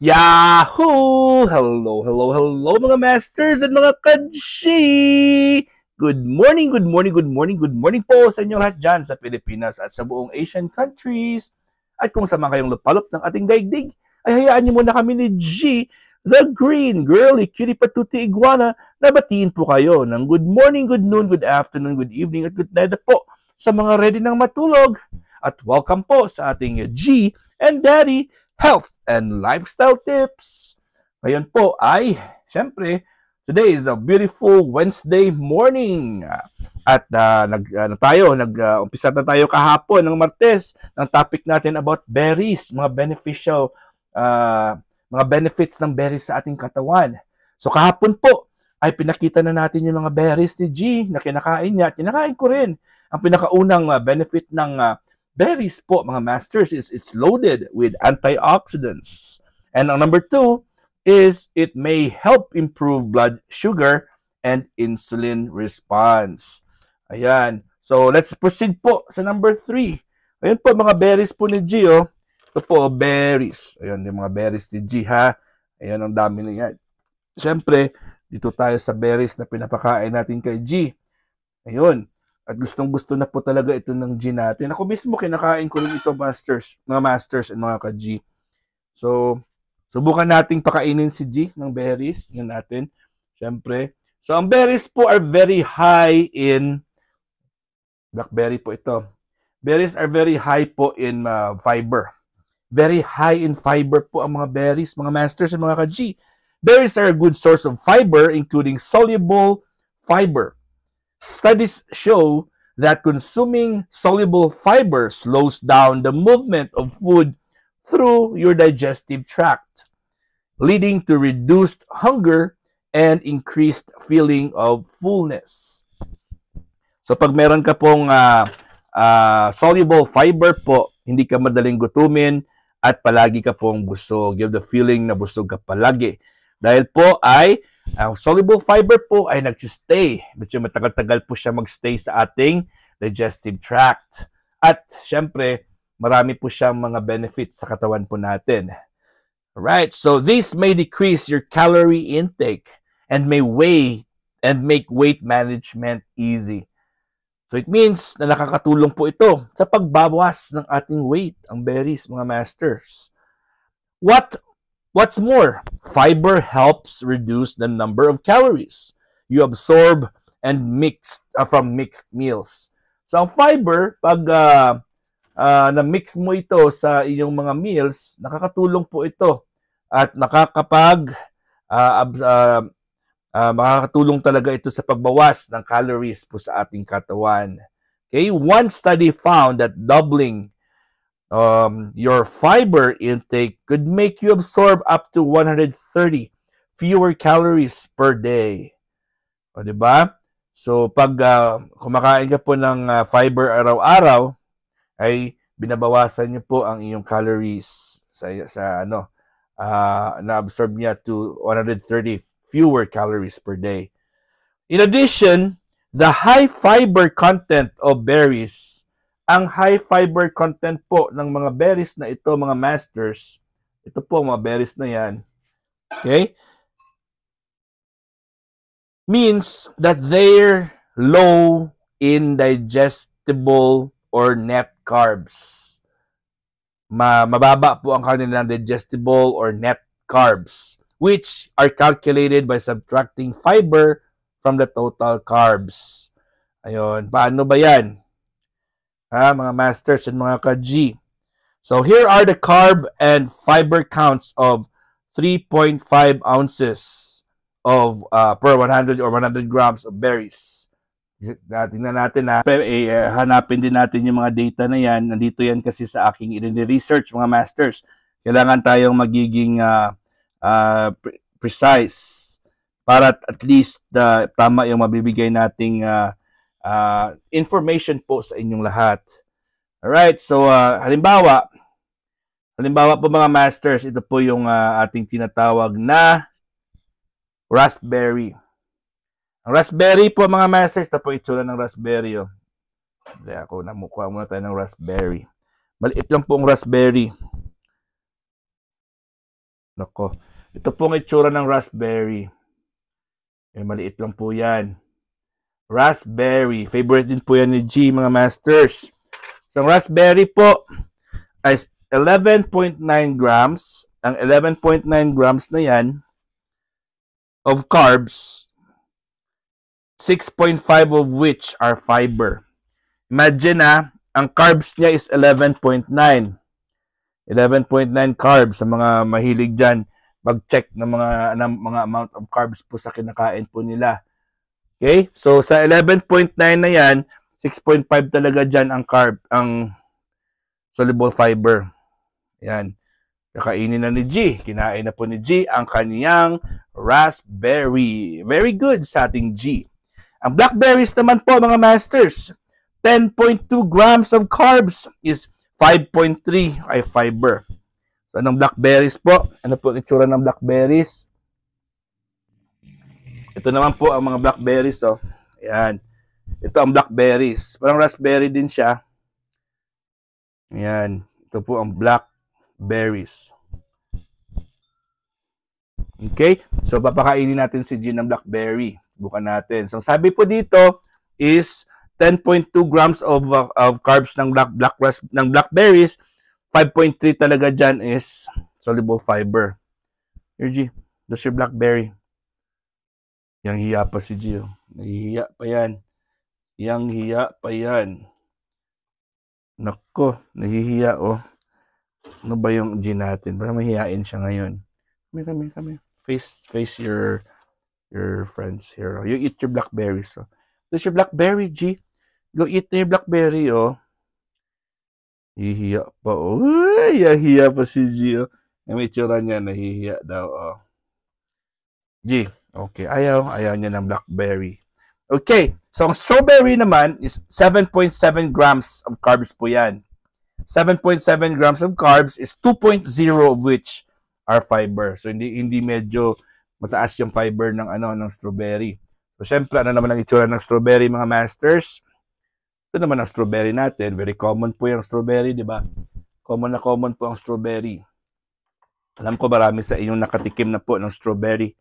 Yahoo! Hello, hello, hello mga masters at mga kanji! Good morning, good morning, good morning, good morning po sa inyo lahat dyan sa Pilipinas at sa buong Asian countries. At kung sama kayong lupalop ng ating daigdig, ay hayaan niyo muna kami ni G, the green girly cutie patuti iguana, na batiin po kayo ng good morning, good noon, good afternoon, good evening at good night po sa mga ready ng matulog. At welcome po sa ating G and Daddy Health and Lifestyle Tips. Ngayon po ay, syempre, today is a beautiful Wednesday morning. At umpisa na tayo kahapon ng Martes ng topic natin about berries, mga beneficial, mga benefits ng berries sa ating katawan. So kahapon po ay pinakita na natin yung mga berries ni G na kinakain niya at kinakain ko rin. Ang pinakaunang benefit ng berries po, mga masters, is it's loaded with antioxidants. And ang number 2 is it may help improve blood sugar and insulin response. Ayan. So, let's proceed po sa number 3. Ayan po, mga berries po ni G, oh. Ito po, berries. Ayan, yung mga berries ni G, ha. Ayan, ang dami na yan. Siyempre, dito tayo sa berries na pinapakain natin kay G. Ayun. At gustong-gusto na po talaga ito ng G natin. Ako mismo, kinakain ko rin ito, masters, mga masters and mga ka-G. So, subukan nating pakainin si G ng berries. Yan natin, syempre. So, ang berries po are very high in, blackberry po ito. Berries are very high po in fiber. Very high in fiber po ang mga berries, mga masters and mga ka-G. Berries are a good source of fiber, including soluble fiber. Studies show that consuming soluble fiber slows down the movement of food through your digestive tract, leading to reduced hunger and increased feeling of fullness. So pag meron ka pong soluble fiber po, hindi ka madaling gutumin at palagi ka pong busog. You have the feeling na busog ka palagi. Dahil po ay ang soluble fiber po ay nag-stay. Medyo matagal-tagal po siya mag-stay sa ating digestive tract. At syempre, marami po siyang mga benefits sa katawan po natin. Alright, so this may decrease your calorie intake and make weight management easy. So it means na nakakatulong po ito sa pagbawas ng ating weight, ang berries, mga masters. What's more, fiber helps reduce the number of calories you absorb and from mixed meals. So ang fiber, pag na-mix mo ito sa iyong mga meals, nakakatulong po ito at makakatulong talaga ito sa pagbawas ng calories po sa ating katawan. Okay, one study found that doubling your fiber intake could make you absorb up to 130 fewer calories per day. O, diba? So, pag kumakain ka po ng fiber araw-araw, ay binabawasan niyo po ang iyong calories na-absorb niya to 130 fewer calories per day. In addition, the high fiber content of berries, ang high fiber content po ng mga berries na ito, mga masters, ito po mga berries na yan, okay, means that they're low in digestible or net carbs. Mababa po ang kanilang digestible or net carbs, which are calculated by subtracting fiber from the total carbs. Ayun, paano ba yan? Mga masters and mga ka-G. So here are the carb and fiber counts of 3.5 ounces of per 100 or 100 grams of berries. Tingnan natin hanapin din natin yung mga data na yan. Nandito yan kasi sa aking research, mga masters. Kailangan tayong magiging precise para at least tama yung mabibigay nating information po sa inyong lahat. Alright, so halimbawa po mga masters, ito po yung ating tinatawag na raspberry. Ang raspberry po mga masters, ito po itsura ng raspberry. Oh. Namukuha muna tayo ng raspberry. Maliit lang po ang raspberry. Nako. Ito pong itsura ng raspberry. Maliit lang po yan. Raspberry. Favorite din po yan ni G, mga masters. So, ang raspberry po ay 11.9 grams. Ang 11.9 grams na yan of carbs, 6.5 of which are fiber. Imagine ang carbs niya is 11.9. 11.9 carbs sa mga mahilig dyan. Mag-check ng mga amount of carbs po sa kinakain po nila. Okay? So, sa 11.9 na yan, 6.5 talaga dyan ang carb, ang soluble fiber. Yan. Kakainin na ni G. Kinain na po ni G ang kaniyang raspberry. Very good sa ating G. Ang blackberries naman po, mga masters, 10.2 grams of carbs is 5.3 ay fiber. So, anong blackberries po? Ano po ang itsura ng blackberries? Ito naman po ang mga blackberries. Oh. Ayan. Ito ang blackberries. Parang raspberry din siya. Ayan. Ito po ang blackberries. Okay? So, papakainin natin si G ng blackberry. Bukan natin. So, sabi po dito is 10.2 grams of carbs ng blackberries. 5.3 talaga dyan is soluble fiber. Here, G. That's your blackberry. Yang hiya pa si G. Oh. Nahihiya pa yan. Yang hiya pa yan. Nako, nahihiya oh. Ano ba yung G natin? Parang mahihain siya ngayon. Come. Face your friends here. Oh. You eat your blackberries. Oh. There's your blackberry, G. Go eat na yung blackberry, oh. Hihiya pa, oh. Uy, hiya pa si G, oh. May itsura niya, nahihiya daw, oh. G, okay. Ayaw niya ng blackberry. Okay, so ang strawberry naman is 7.7 grams of carbs po yan. 7.7 grams of carbs is 2.0 of which are fiber. So hindi medyo mataas yung fiber ng ng strawberry. So syempre, ano naman ang itsura ng strawberry, mga masters? Ito naman ang strawberry natin. Very common po yung strawberry, di ba? Common po ang strawberry. Alam ko marami sa inyong nakatikim na po ng strawberry.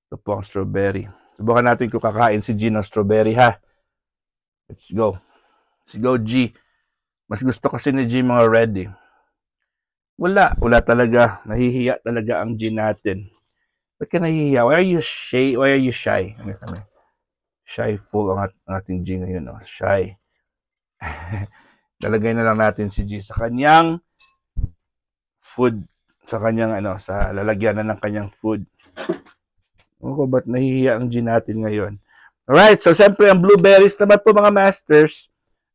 Ito po ang strawberry. Subukan natin kung kakain si G ng strawberry, ha? Let's go. Let's go, G. Mas gusto kasi ni G mga red, eh. Wala talaga. Nahihiya talaga ang G natin. Ba't ka nahihiya? Why are you shy? Shy full ang ating G ngayon, oh. Shy. Lalagay na lang natin si G sa kanyang food. Sa kanyang sa lalagyan na ng kanyang food. Ako, ba't nahihiya ang G natin ngayon? Alright, so siyempre ang blueberries naman po, mga masters.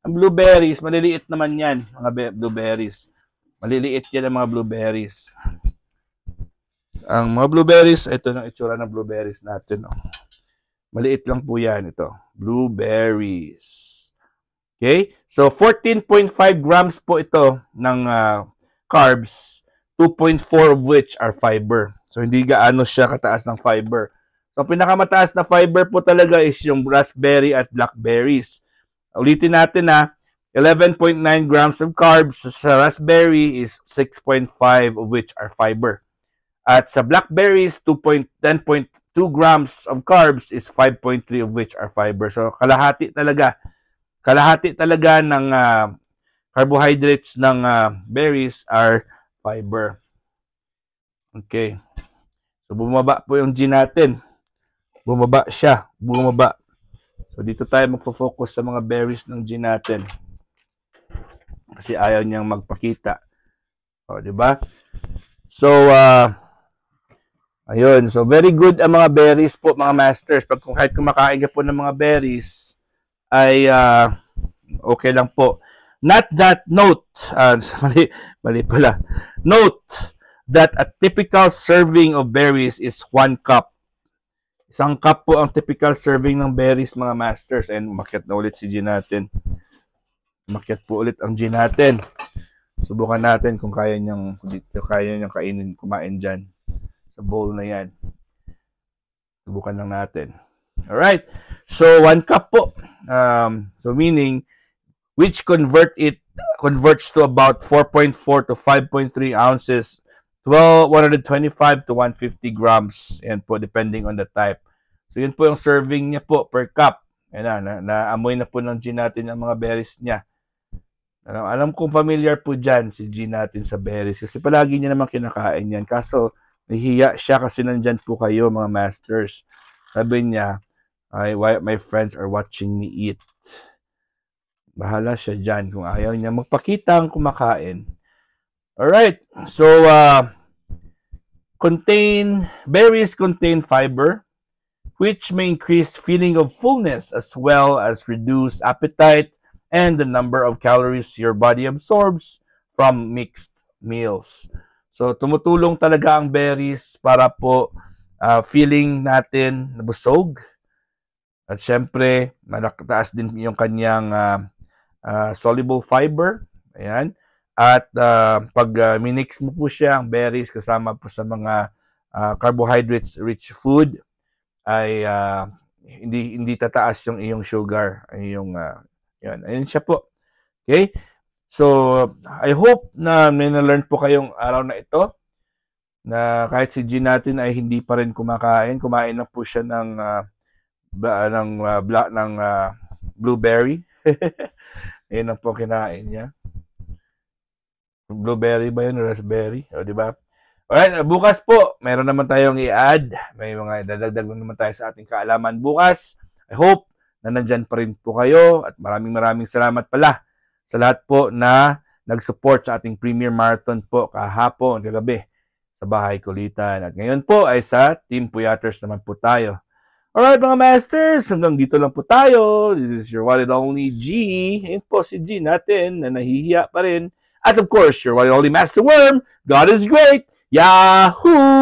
Ang blueberries, maliliit naman yan, mga blueberries. Maliliit yan ang mga blueberries. Ang mga blueberries, ito na itsura ng blueberries natin. Oh. Maliit lang po yan, ito. Blueberries. Okay? So, 14.5 grams po ito ng carbs. 2.4 of which are fiber. So, hindi gaano siya kataas ng fiber. So, ang pinakamataas na fiber po talaga is yung raspberry at blackberries. Ulitin natin 11.9 grams of carbs sa raspberry is 6.5 of which are fiber. At sa blackberries, 10.2 grams of carbs is 5.3 of which are fiber. So, kalahati talaga ng carbohydrates ng berries are fiber. Okay. So, bumaba po yung G natin. Bumaba siya. So, dito tayo magfo-focus sa mga berries ng G natin. Kasi ayaw niyang magpakita. O, diba? So, ayun. So, very good ang mga berries po, mga masters. Kahit kumakain ka po ng mga berries, ay okay lang po. Note, mali pala. Note that a typical serving of berries is 1 cup. Isang cup po ang typical serving ng berries, mga masters. And umakyat na ulit si G natin. Umakyat po ulit ang G natin. Subukan natin kung kaya niyang kumain dyan sa bowl na yan. Subukan lang natin. Alright. So, 1 cup po. So, meaning, which converts to about 4.4 to 5.3 ounces 125 to 150 grams. Yan po, depending on the type. So, yun po yung serving niya po per cup. Yan na, naamoy na po ng G natin ang mga berries niya. Alam kong familiar po dyan si G natin sa berries kasi palagi niya naman kinakain yan. Kaso, nahihiya siya kasi nandyan po kayo mga masters. Sabi niya, my friends are watching me eat. Bahala siya dyan kung ayaw niya magpakita ang kumakain. Alright, so berries contain fiber, which may increase feeling of fullness as well as reduce appetite and the number of calories your body absorbs from mixed meals. So, tumutulong talaga ang berries para po feeling natin nabusog. At syempre, malaktaas din yung kanyang soluble fiber. Ayan. At pag minix mo po siya, ang berries kasama po sa mga carbohydrates rich food, ay hindi tataas yung iyong sugar, yan. Ayun siya po. Okay? So, I hope na may na-learn po kayong araw na ito na kahit si G natin ay hindi pa rin kumain na po siya ng blueberry. Ayun ang po kinain niya. Blueberry ba yun? Raspberry? O, di ba? Alright, bukas po, meron naman tayong i-add. May mga dadagdag naman tayo sa ating kaalaman bukas. I hope na nandyan pa rin po kayo at maraming salamat pala sa lahat po na nag-support sa ating Premier Marathon po kahapon, kagabi sa Bahay Kulitan. At ngayon po ay sa Team Puyaters naman po tayo. Alright mga masters, hanggang dito lang po tayo. This is your one and only G. Ayun po si G natin na nahihiya pa rin. At of course, your one and only Master Worm. God is great. Yahoo!